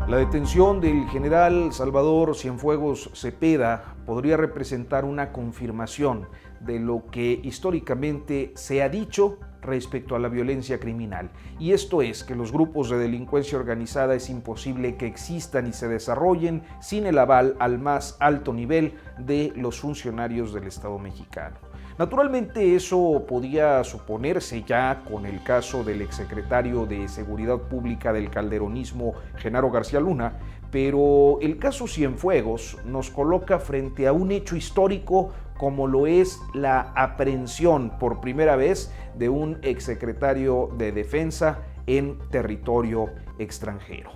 La detención del general Salvador Cienfuegos Cepeda podría representar una confirmación de lo que históricamente se ha dicho respecto a la violencia criminal. Y esto es que los grupos de delincuencia organizada es imposible que existan y se desarrollen sin el aval al más alto nivel de los funcionarios del Estado mexicano. Naturalmente eso podía suponerse ya con el caso del exsecretario de Seguridad Pública del calderonismo, Genaro García Luna, pero el caso Cienfuegos nos coloca frente a un hecho histórico como lo es la aprehensión por primera vez de un exsecretario de Defensa en territorio extranjero.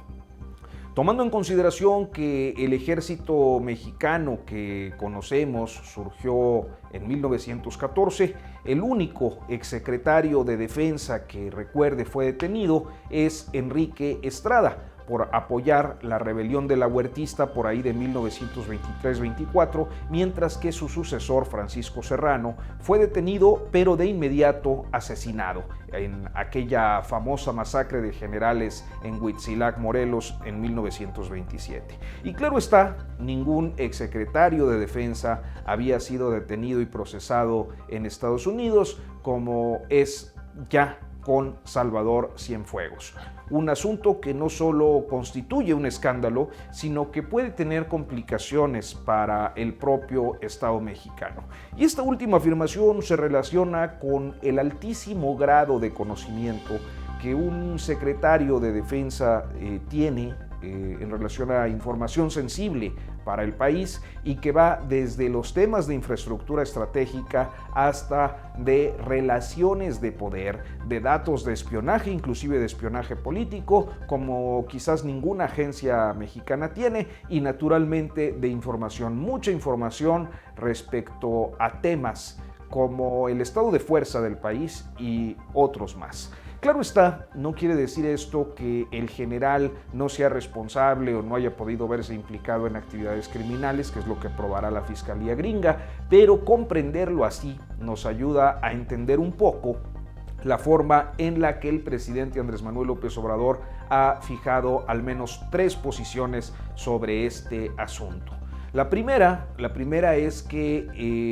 Tomando en consideración que el ejército mexicano que conocemos surgió en 1914, el único exsecretario de Defensa que recuerde fue detenido es Enrique Estrada, por apoyar la rebelión de la Huertista por ahí de 1923-24, mientras que su sucesor, Francisco Serrano, fue detenido pero de inmediato asesinado en aquella famosa masacre de generales en Huitzilac, Morelos, en 1927. Y claro está, ningún exsecretario de Defensa había sido detenido y procesado en Estados Unidos, como es ya con Salvador Cienfuegos. Un asunto que no solo constituye un escándalo, sino que puede tener complicaciones para el propio Estado mexicano. Y esta última afirmación se relaciona con el altísimo grado de conocimiento que un secretario de Defensa tiene en relación a información sensible para el país y que va desde los temas de infraestructura estratégica hasta de relaciones de poder, de datos de espionaje, inclusive de espionaje político, como quizás ninguna agencia mexicana tiene, y naturalmente de información, mucha información respecto a temas como el estado de fuerza del país y otros más. Claro está, no quiere decir esto que el general no sea responsable o no haya podido verse implicado en actividades criminales, que es lo que probará la Fiscalía gringa, pero comprenderlo así nos ayuda a entender un poco la forma en la que el presidente Andrés Manuel López Obrador ha fijado al menos 3 posiciones sobre este asunto. La primera es que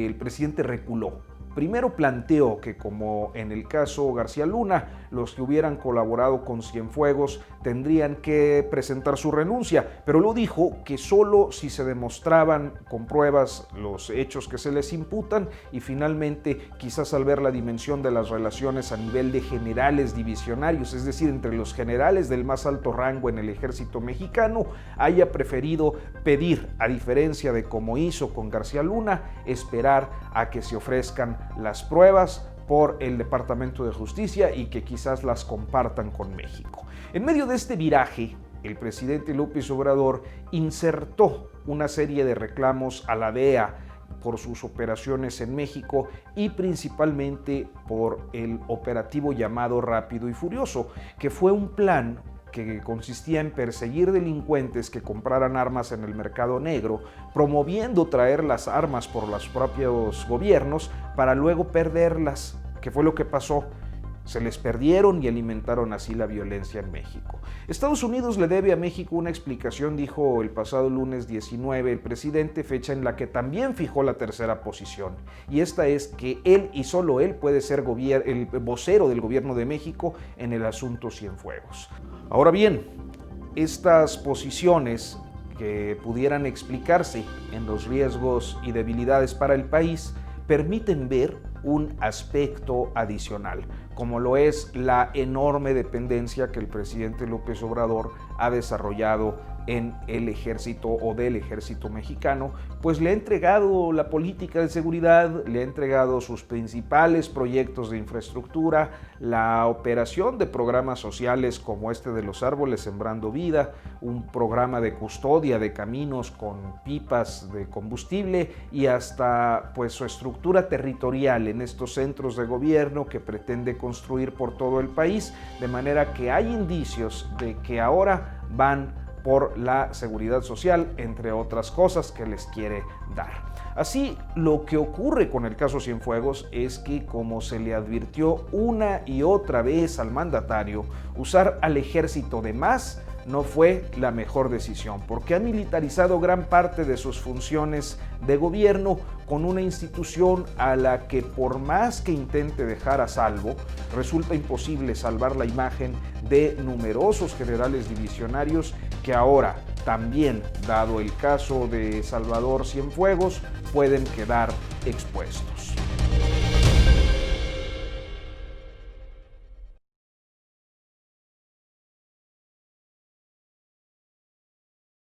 el presidente reculó. Primero planteó que, como en el caso García Luna, los que hubieran colaborado con Cienfuegos tendrían que presentar su renuncia, pero lo dijo que solo si se demostraban con pruebas los hechos que se les imputan, y finalmente, quizás al ver la dimensión de las relaciones a nivel de generales divisionarios, es decir, entre los generales del más alto rango en el ejército mexicano, haya preferido pedir, a diferencia de como hizo con García Luna, esperar a que se ofrezcan las pruebas por el Departamento de Justicia y que quizás las compartan con México. En medio de este viraje, el presidente López Obrador insertó una serie de reclamos a la DEA por sus operaciones en México y principalmente por el operativo llamado Rápido y Furioso, que fue un plan que consistía en perseguir delincuentes que compraran armas en el mercado negro, promoviendo traer las armas por los propios gobiernos para luego perderlas, que fue lo que pasó. Se les perdieron y alimentaron así la violencia en México. Estados Unidos le debe a México una explicación, dijo el pasado lunes 19 el presidente, fecha en la que también fijó la tercera posición. Y esta es que él y solo él puede ser el vocero del gobierno de México en el asunto Cienfuegos. Ahora bien, estas posiciones que pudieran explicarse en los riesgos y debilidades para el país permiten ver un aspecto adicional, como lo es la enorme dependencia que el presidente López Obrador ha desarrollado en el ejército o del ejército mexicano, pues le ha entregado la política de seguridad, le ha entregado sus principales proyectos de infraestructura, la operación de programas sociales como este de los árboles sembrando vida, un programa de custodia de caminos con pipas de combustible y hasta pues su estructura territorial en estos centros de gobierno que pretende construir por todo el país, de manera que hay indicios de que ahora van por la seguridad social, entre otras cosas que les quiere dar. Así, lo que ocurre con el caso Cienfuegos es que, como se le advirtió una y otra vez al mandatario, usar al ejército de más no fue la mejor decisión, porque ha militarizado gran parte de sus funciones de gobierno con una institución a la que, por más que intente dejar a salvo, resulta imposible salvar la imagen de numerosos generales divisionarios que ahora, también dado el caso de Salvador Cienfuegos, pueden quedar expuestos.